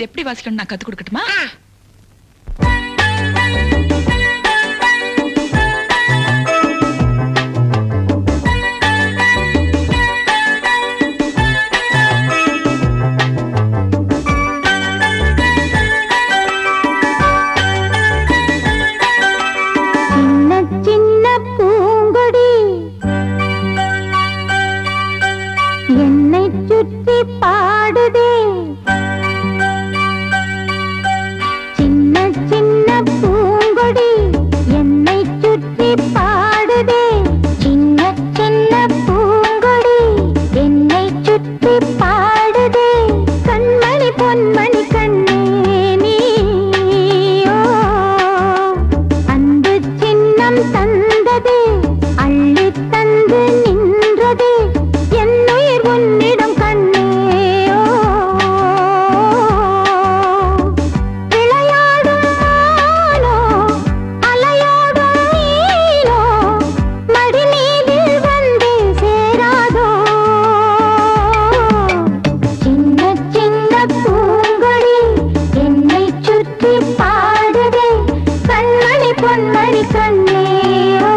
இது எப்படி வாசிக்கணும் நான் கத்து கொடுக்கட்டுமா? என்னை சுற்றி பாடுதே சின்ன சின்ன பூங்கொடி, என்னை சுற்றி பாடுதே சின்ன சின்ன பூங்கொடி, என்னை சுற்றி பாடுதே. கண்மணி பொன்மணி கண்ணே நீயோ, அன்பு சின்னம் தந்ததே, அள்ளி தந்து நின்றதே, என்னுயிர் உன்னிடம் கண்ணேயோ. விளையாடும் மானோ, அலையோடும் மீனோ, மடி மீதில் வந்து சேராதோ. சின்ன சின்ன பூங்கொடி, என்னை சுற்றி பாடுதே, கண்மணி பொன்மணி கண்ணேயோ.